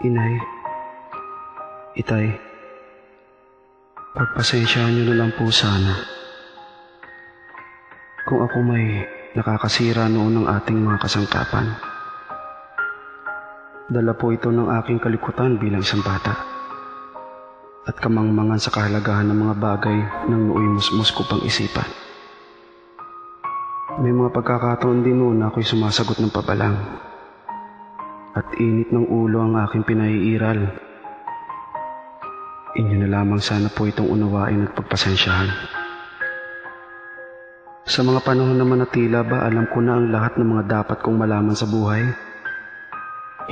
Inay, Itay, pagpasensyahan niyo na lang po sana kung ako may nakakasira noon ng ating mga kasangkapan. Dala po ito ng aking kalikutan bilang isang bata at kamangmangan sa kahalagahan ng mga bagay ng nooy musmus ko pang isipan. May mga pagkakataon din noon na ako'y sumasagot ng pabalang at init ng ulo ang aking pinaiiral. Inyo na lamang sana po itong unawain at pagpasensyahan. Sa mga panahon naman na tila ba alam ko na ang lahat ng mga dapat kong malaman sa buhay,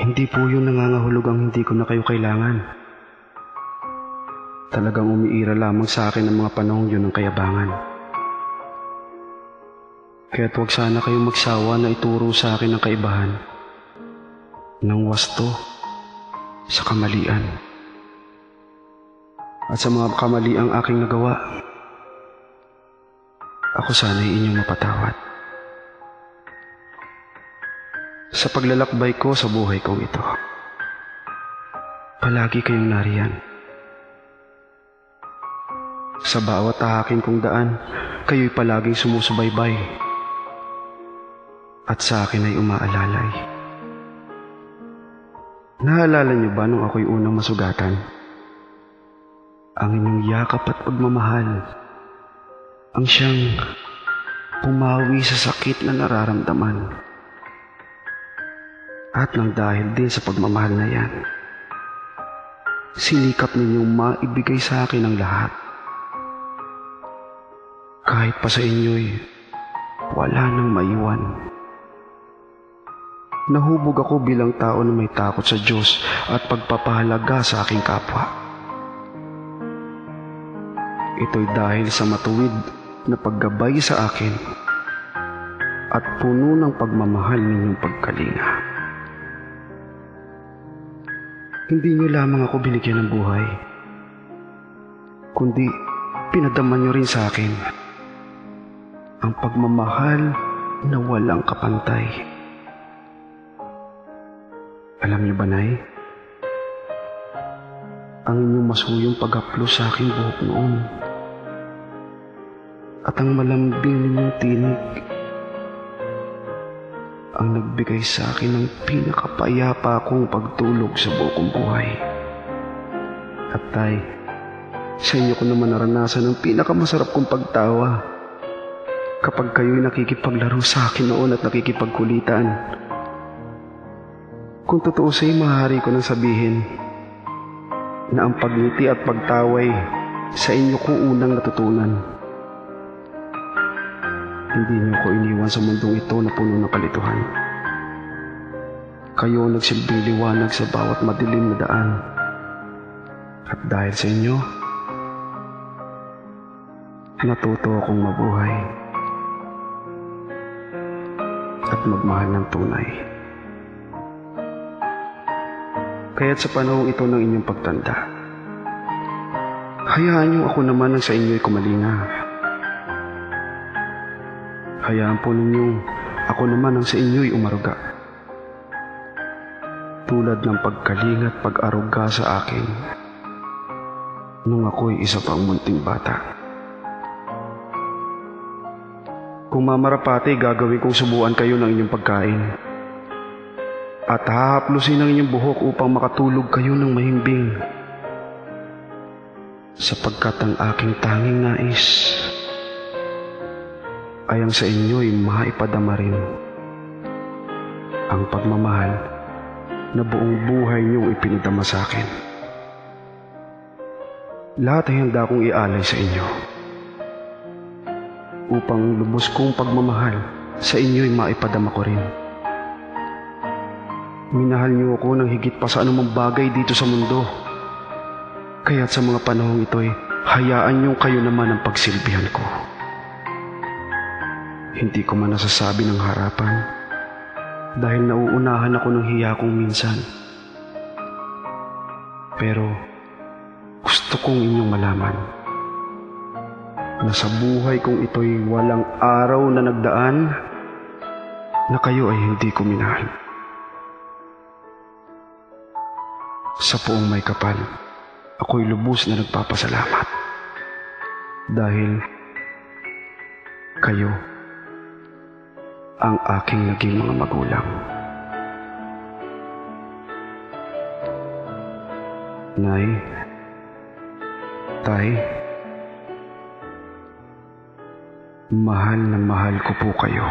hindi po yun nangangahulog ang hindi ko na kayo kailangan. Talagang umiira lamang sa akin ang mga panahong yun ng kayabangan. Kaya't huwag sana kayong magsawa na ituro sa akin ang kaibahan ng wasto sa kamalian. At sa mga kamaliang aking nagawa, ako sana'y inyong mapatawad. Sa paglalakbay ko sa buhay kong ito, palagi kayong nariyan. Sa bawat ahaking kong daan, kayo'y palaging sumusubaybay at sa akin ay umaalalay. Naalala niyo ba nung ako'y unang masugatan? Ang inyong yakap at pagmamahal ang siyang pumawi sa sakit na nararamdaman. At nang dahil din sa pagmamahal na yan, sinikap ninyong maibigay sa akin ang lahat. Kahit pa sa inyo'y wala nang maiwan. Nahubog ako bilang tao na may takot sa Diyos at pagpapahalaga sa aking kapwa. Ito'y dahil sa matuwid na paggabay sa akin at puno ng pagmamahal ninyong pagkalinga. Hindi niyo lamang ako binigyan ng buhay, kundi pinadama niyo rin sa akin ang pagmamahal na walang kapantay. Alam niyo ba, Nay? Ang inyong masuyong paghaplos sa aking buhok noon at ang malambing ninyong tinig ang nagbigay sa akin ng pinakapayapa kong pagtulog sa buong buhay. At Tay, sa inyo ko naman naranasan ang pinakamasarap kong pagtawa kapag kayo'y nakikipaglaro sa akin noon at nakikipagkulitan. Kung totoo sa'yo, maaari ko nang sabihin na ang pagngiti at pagtaway sa inyo kong unang natutunan. Hindi niyo ko iniwan sa mundong ito na puno ng kalituhan. Kayo ang nagsilbing liwanag sa bawat madilim na daan. At dahil sa inyo, natuto akong mabuhay at magmahal ng tunay. Kaya't sa panahong ito ng inyong pagtanda, hayaan niyo ako naman ang sa inyo'y kumalinga. Hayaan po ninyong ako naman ang sa inyo'y umaruga. Tulad ng pagkalinga at pag-aruga sa akin nung ako'y isa pang munting bata. Kung mamarapati, gagawin kong subuan kayo ng inyong pagkain at hahaplusin ang inyong buhok upang makatulog kayo ng mahimbing, sapagkat ang aking tanging nais ay ang sa inyo'y maipadama rin ang pagmamahal na buong buhay niyong ipinadama sa akin. Lahat ay handa kong ialay sa inyo upang lubos kong pagmamahal sa inyo'y maipadama ko rin. Minahal niyo ako ng higit pa sa anumang bagay dito sa mundo. Kaya't sa mga panahong ito'y hayaan niyo kayo naman ang pagsilbihan ko. Hindi ko man nasasabi ng harapan dahil nauunahan ako ng hiya kong minsan. Pero gusto kong inyong malaman na sa buhay kong ito'y walang araw na nagdaan na kayo ay hindi ko minahal. Sa Poong May Kapal, ako'y lubos na nagpapasalamat. Dahil kayo ang aking naging mga magulang. Nay, Tay, mahal na mahal ko po kayo.